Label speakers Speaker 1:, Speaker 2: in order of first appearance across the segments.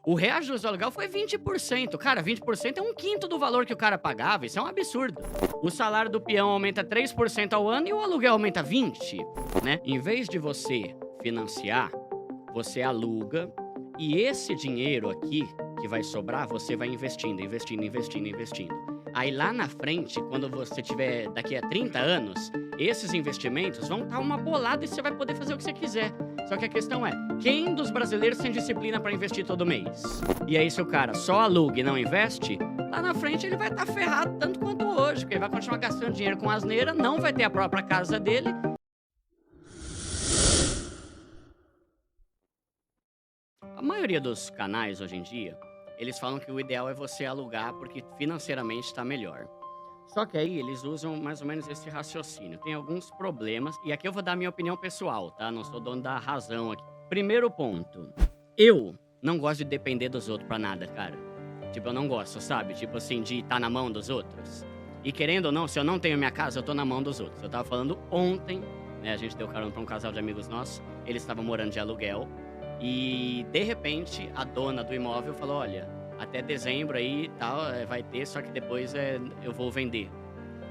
Speaker 1: O reajuste do aluguel foi 20%. Cara, 20% é um quinto do valor que o cara pagava. Isso é um absurdo. O salário do peão aumenta 3% ao ano e o aluguel aumenta 20%, né? Em vez de você financiar, você aluga e esse dinheiro aqui que vai sobrar, você vai investindo, investindo, investindo, investindo. Aí lá na frente, quando você tiver daqui a 30 anos, esses investimentos vão estar uma bolada e você vai poder fazer o que você quiser. Só que a questão é, quem dos brasileiros tem disciplina para investir todo mês? E aí se o cara só aluga e não investe, lá na frente ele vai estar ferrado tanto quanto hoje, porque ele vai continuar gastando dinheiro com asneira, não vai ter a própria casa dele. A maioria dos canais hoje em dia, eles falam que o ideal é você alugar porque financeiramente está melhor. Só que aí eles usam mais ou menos esse raciocínio. Tem alguns problemas, e aqui eu vou dar a minha opinião pessoal, tá? Não sou dono da razão aqui. Primeiro ponto, eu não gosto de depender dos outros pra nada, cara. Tipo, eu não gosto, sabe? Tipo assim, de estar na mão dos outros. E querendo ou não, se eu não tenho minha casa, eu tô na mão dos outros. Eu tava falando ontem, né? A gente deu carona pra um casal de amigos nossos, eles estavam morando de aluguel. E, de repente, a dona do imóvel falou, olha, até dezembro aí e tal, vai ter, só que depois eu vou vender.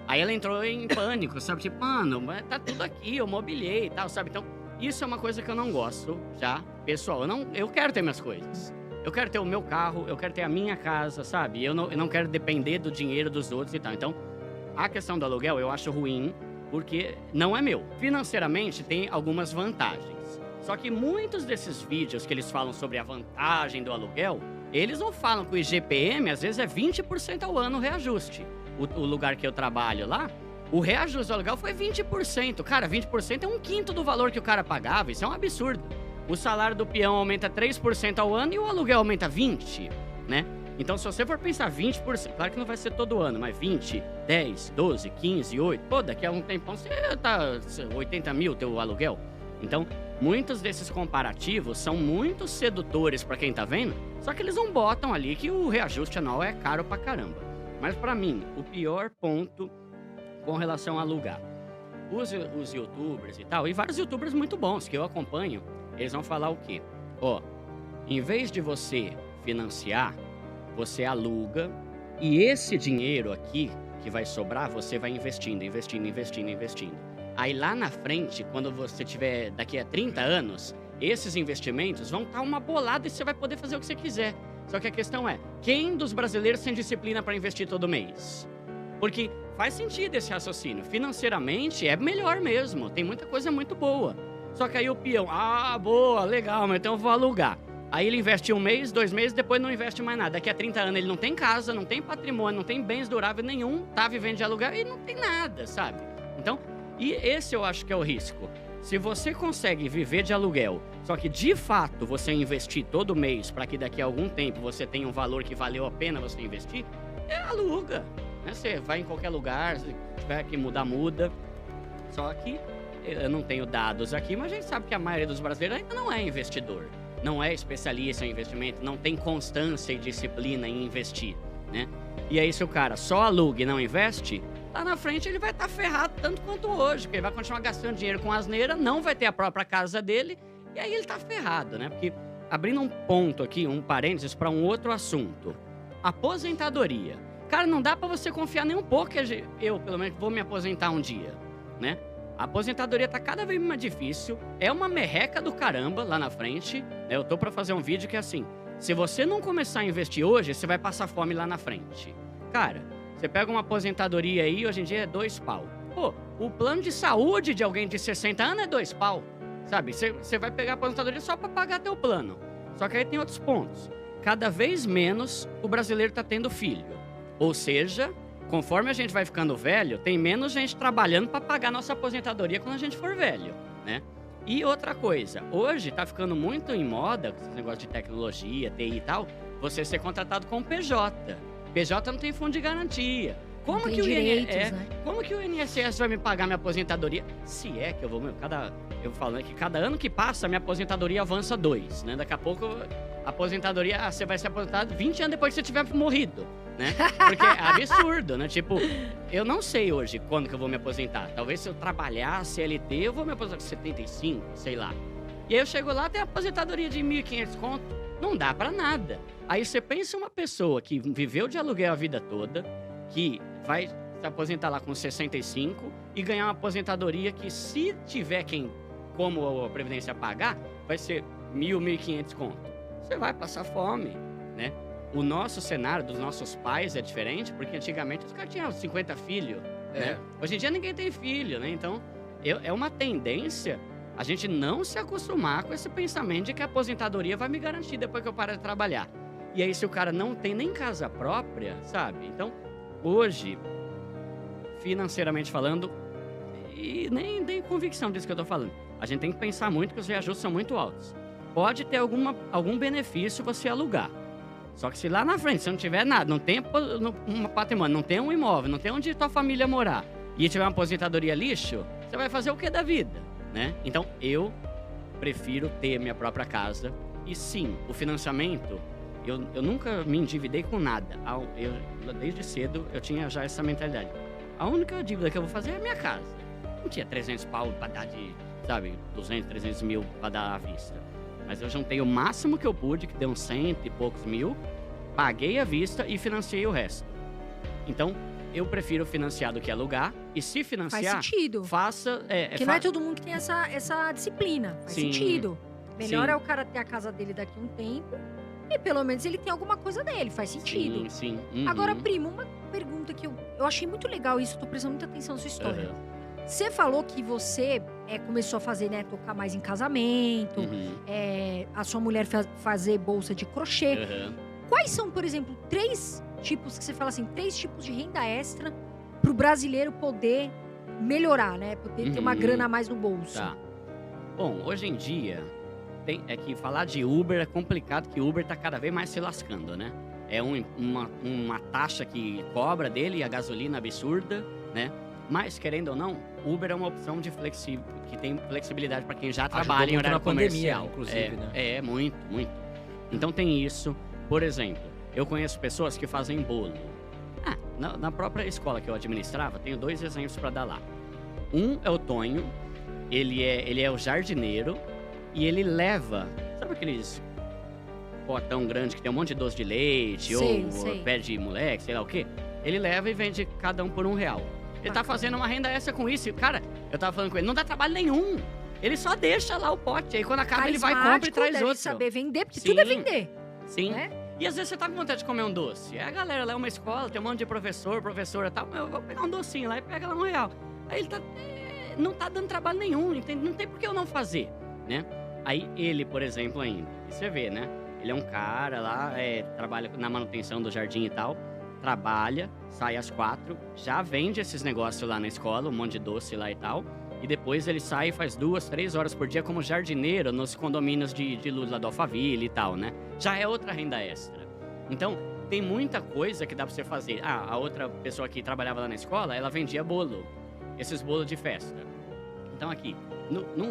Speaker 1: Aí ela entrou em pânico, sabe? Tipo, mano, mas tá tudo aqui, eu mobiliei e tal, sabe? Então, isso é uma coisa que eu não gosto, já, pessoal. Eu quero ter minhas coisas. Eu quero ter o meu carro, eu quero ter a minha casa, sabe? Eu não quero depender do dinheiro dos outros e tal. Então, a questão do aluguel eu acho ruim, porque não é meu. Financeiramente, tem algumas vantagens. Só que muitos desses vídeos que eles falam sobre a vantagem do aluguel, eles não falam que o IGPM, às vezes, é 20% ao ano o reajuste. O lugar que eu trabalho lá, o reajuste do aluguel foi 20%. Cara, 20% é um quinto do valor que o cara pagava. Isso é um absurdo. O salário do peão aumenta 3% ao ano e o aluguel aumenta 20%, né? Então, se você for pensar 20%, claro que não vai ser todo ano, mas 20, 10, 12, 15, 8... Pô, daqui a um tempão você tá 80 mil teu aluguel. Então, muitos desses comparativos são muito sedutores pra quem tá vendo, só que eles não botam ali que o reajuste anual é caro pra caramba. Mas pra mim, o pior ponto com relação a alugar. Os youtubers e tal, e vários youtubers muito bons que eu acompanho, eles vão falar o quê? Ó, em vez de você financiar, você aluga e esse dinheiro aqui que vai sobrar, você vai investindo, investindo, investindo, investindo. Aí lá na frente, quando você tiver daqui a 30 anos, esses investimentos vão estar uma bolada e você vai poder fazer o que você quiser. Só que a questão é, quem dos brasileiros tem disciplina para investir todo mês? Porque faz sentido esse raciocínio. Financeiramente é melhor mesmo, tem muita coisa muito boa. Só que aí o peão, boa, legal, mas então eu vou alugar. Aí ele investe um mês, 2 meses, depois não investe mais nada. Daqui a 30 anos ele não tem casa, não tem patrimônio, não tem bens duráveis nenhum, tá vivendo de aluguel e não tem nada, sabe? Então, e esse eu acho que é o risco. Se você consegue viver de aluguel, só que de fato você investir todo mês para que daqui a algum tempo você tenha um valor que valeu a pena você investir, aluga. Né? Você vai em qualquer lugar, se tiver que mudar, muda. Só que eu não tenho dados aqui, mas a gente sabe que a maioria dos brasileiros ainda não é investidor. Não é especialista em investimento, não tem constância e disciplina em investir, né? E aí se o cara só aluga e não investe, lá na frente ele vai estar ferrado tanto quanto hoje, porque ele vai continuar gastando dinheiro com asneira, não vai ter a própria casa dele, e aí ele tá ferrado, né? Porque, abrindo um ponto aqui, um parênteses para um outro assunto, aposentadoria. Cara, não dá para você confiar nem um pouco que eu, pelo menos, vou me aposentar um dia, né? A aposentadoria tá cada vez mais difícil, é uma merreca do caramba lá na frente, né? Eu tô para fazer um vídeo que é assim, se você não começar a investir hoje, você vai passar fome lá na frente. Cara, você pega uma aposentadoria aí, hoje em dia é 2 pau. Pô, o plano de saúde de alguém de 60 anos é 2 pau. Sabe, você vai pegar a aposentadoria só pra pagar teu plano. Só que aí tem outros pontos. Cada vez menos o brasileiro tá tendo filho. Ou seja, conforme a gente vai ficando velho, tem menos gente trabalhando pra pagar nossa aposentadoria quando a gente for velho, né? E outra coisa, hoje tá ficando muito em moda, esse negócio de tecnologia, TI e tal, você ser contratado com PJ. PJ não tem fundo de garantia. Como que, como que o INSS vai me pagar minha aposentadoria? Se é que eu vou... Eu falando que cada ano que passa, minha aposentadoria avança 2, né? Daqui a pouco, a aposentadoria... Você vai ser aposentado 20 anos depois que você tiver morrido, né? Porque é absurdo, né? Tipo, eu não sei hoje quando que eu vou me aposentar. Talvez se eu trabalhar CLT, eu vou me aposentar com 75, sei lá. E aí eu chego lá, tem aposentadoria de 1.500 conto. Não dá pra nada. Aí você pensa uma pessoa que viveu de aluguel a vida toda, que vai se aposentar lá com 65 e ganhar uma aposentadoria que, se tiver quem, como a Previdência pagar, vai ser 1.500 conto. Você vai passar fome, né? O nosso cenário dos nossos pais é diferente, porque antigamente os caras tinham 50 filhos, né? Hoje em dia ninguém tem filho, né? Então, é uma tendência a gente não se acostumar com esse pensamento de que a aposentadoria vai me garantir depois que eu parar de trabalhar. E aí, se o cara não tem nem casa própria, sabe? Então, hoje, financeiramente falando, e nem tem convicção disso que eu tô falando, a gente tem que pensar muito que os reajustes são muito altos. Pode ter algum benefício você alugar. Só que se lá na frente você não tiver nada, não tem um patrimônio, não tem um imóvel, não tem onde tua família morar, e tiver uma aposentadoria lixo, você vai fazer o que da vida, né? Então, eu prefiro ter minha própria casa. E sim, o financiamento, eu nunca me endividei com nada. Desde cedo, eu tinha já essa mentalidade. A única dívida que eu vou fazer é a minha casa. Não tinha 300 pau pra dar de, 200, 300 mil pra dar à vista. Mas eu juntei o máximo que eu pude, que deu uns 100 e poucos mil, paguei à vista e financiei o resto. Então, eu prefiro financiar do que alugar. E se financiar,
Speaker 2: Faz sentido.
Speaker 1: faça...
Speaker 2: Porque não é todo mundo que tem essa disciplina. Faz
Speaker 1: Sim.
Speaker 2: sentido. Melhor
Speaker 1: Sim.
Speaker 2: é o cara ter a casa dele daqui a um tempo. E pelo menos ele tem alguma coisa dele. Faz sentido.
Speaker 1: Sim. Uhum.
Speaker 2: Agora, primo, uma pergunta que eu achei muito legal isso. Tô prestando muita atenção na sua história.
Speaker 1: Uhum.
Speaker 2: Você falou que você começou a fazer, né? Tocar mais em casamento.
Speaker 1: Uhum.
Speaker 2: A sua mulher fazer bolsa de crochê.
Speaker 1: Uhum.
Speaker 2: Quais são, por exemplo, 3 tipos que você fala assim, 3 tipos de renda extra pro brasileiro poder melhorar, né? Poder ter uma
Speaker 1: Uhum.
Speaker 2: grana a mais no bolso.
Speaker 1: Tá. Bom, hoje em dia, é que falar de Uber é complicado, que Uber tá cada vez mais se lascando, né? É uma taxa que cobra dele, a gasolina absurda, né? Mas, querendo ou não, Uber é uma opção que tem flexibilidade para quem já trabalha em
Speaker 3: muito
Speaker 1: horário
Speaker 3: na pandemia,
Speaker 1: comercial.
Speaker 3: inclusive, né?
Speaker 1: É, muito. Então tem isso. Por exemplo, eu conheço pessoas que fazem bolo. Na própria escola que eu administrava, tenho 2 exemplos para dar lá. Um é o Tonho, ele é o jardineiro e ele leva, sabe aqueles potão grande que tem um monte de doce de leite
Speaker 2: Sei.
Speaker 1: pé de moleque, sei lá o quê? Ele leva e vende cada um por R$1. Ele tá fazendo uma renda extra com isso. E, cara, eu tava falando com ele, não dá trabalho nenhum. Ele só deixa lá o pote. Aí quando acaba, ele vai, compra e traz
Speaker 2: deve
Speaker 1: outro.
Speaker 2: saber vender, porque
Speaker 1: Sim.
Speaker 2: tudo é vender,
Speaker 1: Sim.
Speaker 2: né?
Speaker 1: E às vezes você tá com vontade de comer um doce. Aí a galera lá é uma escola, tem um monte de professora e tal. Eu vou pegar um docinho lá e pega lá R$1. Aí ele não tá dando trabalho nenhum, entende? Não tem por que eu não fazer, né? Aí ele, por exemplo, ainda. E você vê, né? Ele é um cara lá, trabalha na manutenção do jardim e tal. Trabalha, sai às 4, já vende esses negócios lá na escola, um monte de doce lá e tal. E depois ele sai e faz 2, 3 horas por dia como jardineiro nos condomínios de luz lá do Alphaville e tal, né? Já é outra renda extra. Então, tem muita coisa que dá pra você fazer. A outra pessoa que trabalhava lá na escola, ela vendia bolo. Esses bolos de festa. Então aqui,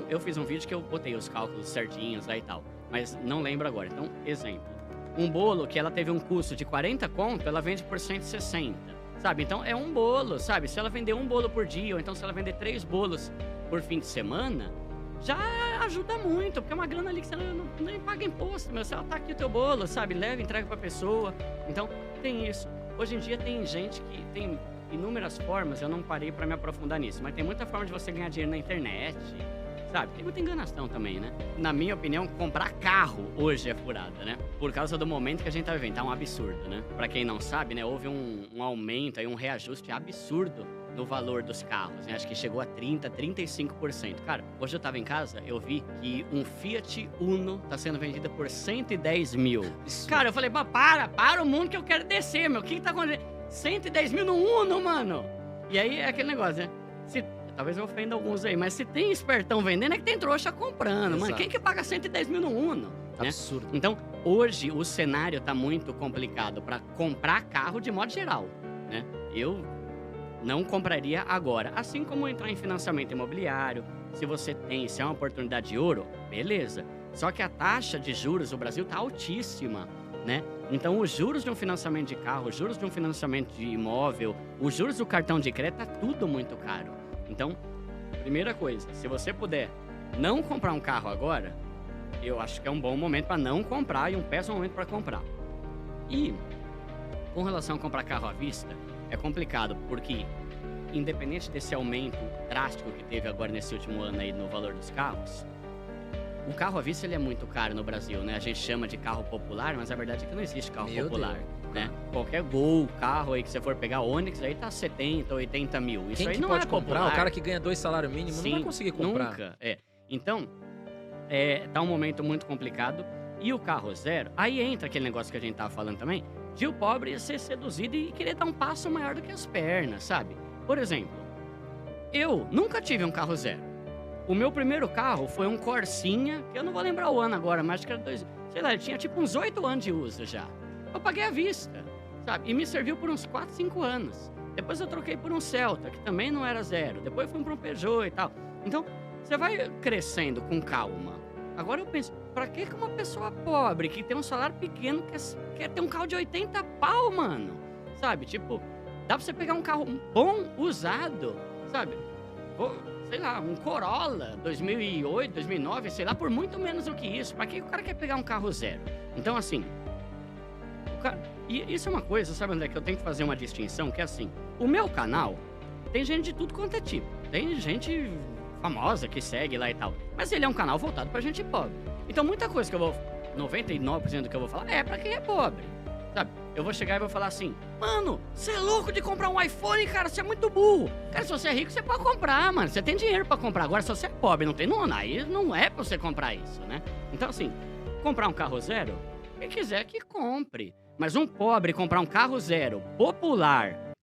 Speaker 1: eu fiz um vídeo que eu botei os cálculos certinhos lá e tal. Mas não lembro agora. Então, exemplo. Um bolo que ela teve um custo de 40 conto, ela vende por 160, sabe? Então, é um bolo, sabe? Se ela vender um bolo por dia, ou então se ela vender 3 bolos por fim de semana, já ajuda muito, porque é uma grana ali que você nem paga imposto, meu. Se ela tá aqui o teu bolo, sabe? Leva, entrega pra pessoa. Então, tem isso. Hoje em dia, tem gente que tem inúmeras formas, eu não parei pra me aprofundar nisso, mas tem muita forma de você ganhar dinheiro na internet, sabe? Tem muita enganação também, né? Na minha opinião, comprar carro hoje é furada, né? Por causa do momento que a gente tá vivendo. Tá um absurdo, né? Pra quem não sabe, né? Houve um aumento aí, um reajuste absurdo no valor dos carros, né? Acho que chegou a 30%, 35%. Cara, hoje eu tava em casa, eu vi que um Fiat Uno tá sendo vendido por 110 mil. Cara, eu falei, para o mundo que eu quero descer, meu. O que tá acontecendo? 110 mil no Uno, mano. E aí é aquele negócio, né? Talvez eu ofenda alguns aí, mas se tem espertão vendendo, é que tem trouxa comprando.
Speaker 3: Exato.
Speaker 1: Mano, quem que paga 110 mil no Uno? Né?
Speaker 3: Absurdo.
Speaker 1: Então, hoje, o cenário tá muito complicado para comprar carro de modo geral, né? Eu não compraria agora. Assim como entrar em financiamento imobiliário, se é uma oportunidade de ouro, beleza. Só que a taxa de juros no Brasil tá altíssima, né? Então, os juros de um financiamento de carro, os juros de um financiamento de imóvel, os juros do cartão de crédito, tá tudo muito caro. Então, primeira coisa, se você puder não comprar um carro agora, eu acho que é um bom momento para não comprar e um péssimo momento para comprar. E com relação a comprar carro à vista, é complicado, porque independente desse aumento drástico que teve agora nesse último ano aí no valor dos carros, o carro à vista ele é muito caro no Brasil, né? A gente chama de carro popular, mas a verdade é que não existe carro
Speaker 3: Meu
Speaker 1: popular,
Speaker 3: Deus.
Speaker 1: né? Qualquer Gol, carro aí que você for pegar, Onix, aí tá 70, 80 mil. Isso
Speaker 3: Quem
Speaker 1: aí
Speaker 3: que
Speaker 1: não
Speaker 3: pode
Speaker 1: é
Speaker 3: comprar?
Speaker 1: popular.
Speaker 3: O cara que ganha 2 salários mínimos não vai conseguir comprar.
Speaker 1: Nunca, Então, tá um momento muito complicado. E o carro zero, aí entra aquele negócio que a gente tava falando também, de o pobre ser seduzido e querer dar um passo maior do que as pernas, sabe? Por exemplo, eu nunca tive um carro zero. O meu primeiro carro foi um Corsinha, que eu não vou lembrar o ano agora, mas acho que era sei lá, ele tinha tipo uns 8 anos de uso já. Eu paguei à vista, sabe? E me serviu por uns 4, 5 anos. Depois eu troquei por um Celta, que também não era zero. Depois fui para um Peugeot e tal. Então, você vai crescendo com calma. Agora eu penso, pra que uma pessoa pobre, que tem um salário pequeno, quer ter um carro de 80 pau, mano? Sabe? Tipo, dá pra você pegar um carro bom, usado, sabe? Sei lá, um Corolla 2008, 2009, sei lá, por muito menos do que isso. Pra que o cara quer pegar um carro zero? Então, assim, e isso é uma coisa, sabe, André, que eu tenho que fazer uma distinção, que é assim, o meu canal tem gente de tudo quanto é tipo. Tem gente famosa que segue lá e tal, mas ele é um canal voltado pra gente pobre. Então, muita coisa que 99% do que eu vou falar é pra quem é pobre, sabe? Eu vou chegar e vou falar assim, mano, você é louco de comprar um iPhone, cara, você é muito burro. Cara, se você é rico, você pode comprar, mano, você tem dinheiro pra comprar. Agora, se você é pobre, aí não é pra você comprar isso, né? Então, assim, comprar um carro zero, quem quiser que compre. Mas um pobre comprar um carro zero, popular,